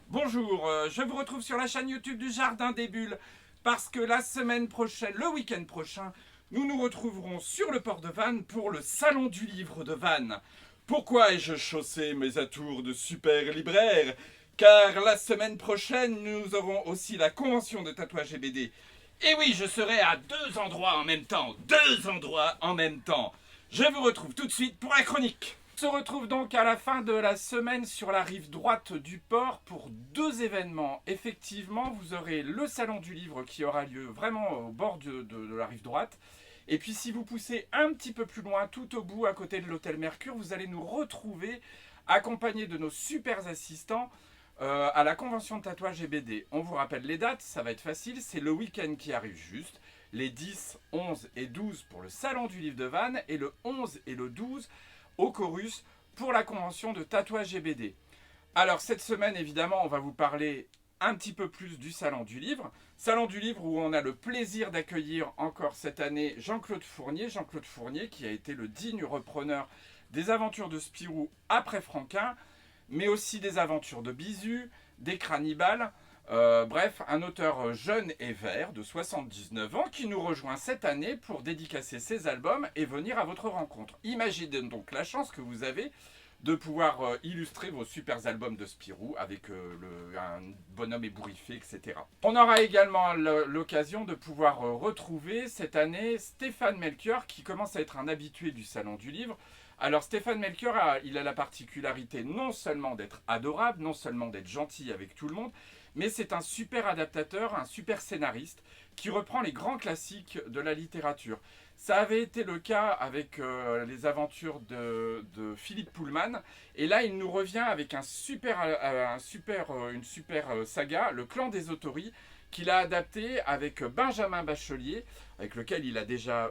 Bonjour, je vous retrouve sur la chaîne YouTube du Jardin des Bulles parce que la semaine prochaine, le week-end prochain, nous nous retrouverons sur le port de Vannes pour le Salon du Livre de Vannes. Pourquoi ai-je chaussé mes atours de super libraire? Car la semaine prochaine, nous aurons aussi la convention de tatouage et BD. Et oui, je serai à deux endroits en même temps. Deux endroits en même temps. Je vous retrouve tout de suite pour la chronique. On se retrouve donc à la fin de la semaine sur la rive droite du port pour deux événements. Effectivement, vous aurez le Salon du Livre qui aura lieu vraiment au bord de la rive droite. Et puis si vous poussez un petit peu plus loin, tout au bout, à côté de l'hôtel Mercure, vous allez nous retrouver accompagnés de nos super assistants à la convention de tatouage et BD. On vous rappelle les dates, ça va être facile, c'est le week-end qui arrive juste. Les 10, 11 et 12 pour le Salon du Livre de Vannes et le 11 et le 12 au Chorus pour la convention de tatouage et BD. Alors cette semaine évidemment on va vous parler un petit peu plus du Salon du Livre. Salon du Livre où on a le plaisir d'accueillir encore cette année Jean-Claude Fournier. Jean-Claude Fournier qui a été le digne repreneur des aventures de Spirou après Franquin, mais aussi des aventures de Bizu, des Cranibales. Bref, un auteur jeune et vert de 79 ans qui nous rejoint cette année pour dédicacer ses albums et venir à votre rencontre. Imaginez donc la chance que vous avez de pouvoir illustrer vos super albums de Spirou avec un bonhomme ébouriffé, etc. On aura également l'occasion de pouvoir retrouver cette année Stéphane Melchior qui commence à être un habitué du Salon du Livre. Alors Stéphane Melchior, il a la particularité non seulement d'être adorable, non seulement d'être gentil avec tout le monde, mais c'est un super adaptateur, un super scénariste qui reprend les grands classiques de la littérature. Ça avait été le cas avec les aventures de Philippe Pullman, et là il nous revient avec une super saga, Le Clan des Autoris, qu'il a adapté avec Benjamin Bachelier, avec lequel il a déjà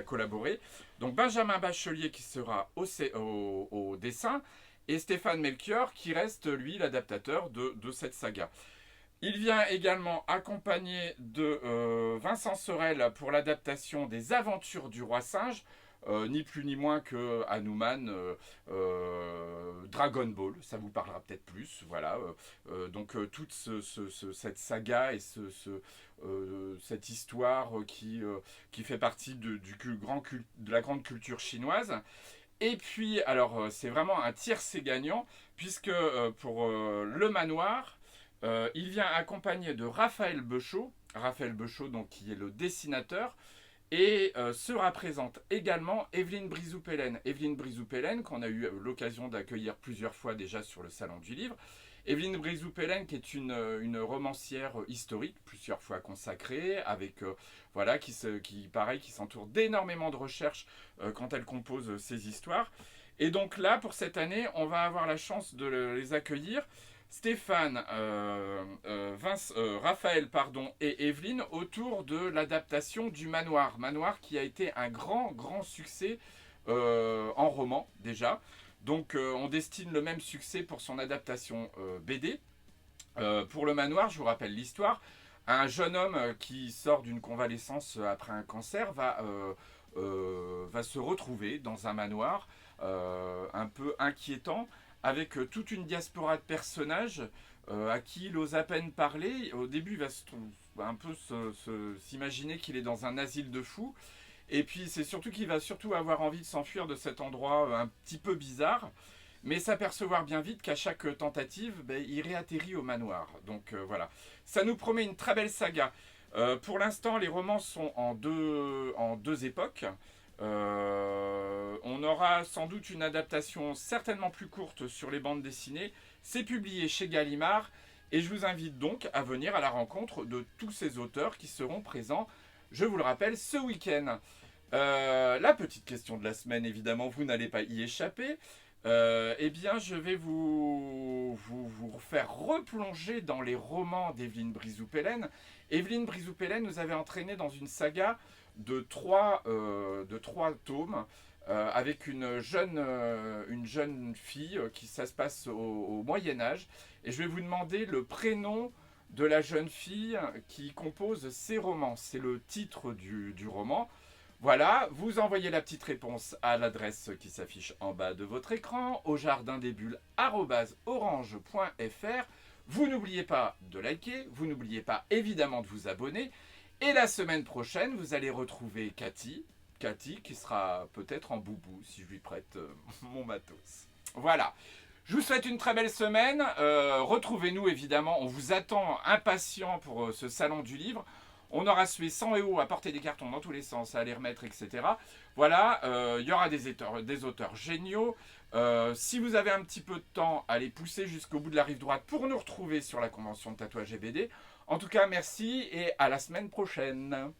collaboré. Donc Benjamin Bachelier qui sera au dessin, et Stéphane Melchior qui reste lui l'adaptateur de cette saga. Il vient également accompagné de Vincent Sorel pour l'adaptation des Aventures du Roi Singe, ni plus ni moins que Hanuman, Dragon Ball, ça vous parlera peut-être plus, voilà. Donc toute cette saga et cette histoire qui fait partie de la grande culture chinoise. Et puis, alors c'est vraiment un tiercé gagnant, puisque pour le manoir, il vient accompagné de Raphaël Beuchot, donc, qui est le dessinateur, et sera présente également Evelyne Brizoupelen. Evelyne Brizoupelen, qu'on a eu l'occasion d'accueillir plusieurs fois déjà sur le Salon du Livre. Evelyne Brizoupelen, qui est une romancière historique, plusieurs fois consacrée, avec voilà, qui s'entoure d'énormément de recherches quand elle compose ses histoires. Et donc là, pour cette année, on va avoir la chance de les accueillir. Stéphane, Raphaël et Evelyne autour de l'adaptation du Manoir. Manoir qui a été un grand succès en roman déjà. Donc on destine le même succès pour son adaptation BD. Pour le Manoir, je vous rappelle l'histoire. Un jeune homme qui sort d'une convalescence après un cancer va se retrouver dans un manoir un peu inquiétant, avec toute une diaspora de personnages à qui il ose à peine parler. Au début, il va un peu s'imaginer qu'il est dans un asile de fous. Et puis, c'est surtout qu'il va surtout avoir envie de s'enfuir de cet endroit un petit peu bizarre, mais s'apercevoir bien vite qu'à chaque tentative, il réatterrit au manoir. Donc voilà, ça nous promet une très belle saga. Pour l'instant, les romans sont en deux époques. On aura sans doute une adaptation certainement plus courte sur les bandes dessinées. C'est publié chez Gallimard et je vous invite donc à venir à la rencontre de tous ces auteurs qui seront présents, je vous le rappelle, ce week-end. La petite question de la semaine, évidemment, vous n'allez pas y échapper. Eh bien, je vais vous faire replonger dans les romans d'Evelyne Brizoupelen. Evelyne Brizoupelen nous avait entraîné dans une saga de trois tomes avec une jeune fille qui ça se passe au Moyen-Âge. Et je vais vous demander le prénom de la jeune fille qui compose ces romans. C'est le titre du roman. Voilà, vous envoyez la petite réponse à l'adresse qui s'affiche en bas de votre écran, au jardindesbulles@orange.fr. Vous n'oubliez pas de liker, vous n'oubliez pas évidemment de vous abonner. Et la semaine prochaine, vous allez retrouver Cathy. Cathy qui sera peut-être en boubou si je lui prête mon matos. Voilà. Je vous souhaite une très belle semaine. Retrouvez-nous évidemment. On vous attend impatient pour ce salon du livre. On aura sué 100 EO à porter des cartons dans tous les sens, à les remettre, etc. Voilà, il y aura des auteurs géniaux. Si vous avez un petit peu de temps, allez pousser jusqu'au bout de la rive droite pour nous retrouver sur la convention de tatouage et BD. En tout cas, merci et à la semaine prochaine.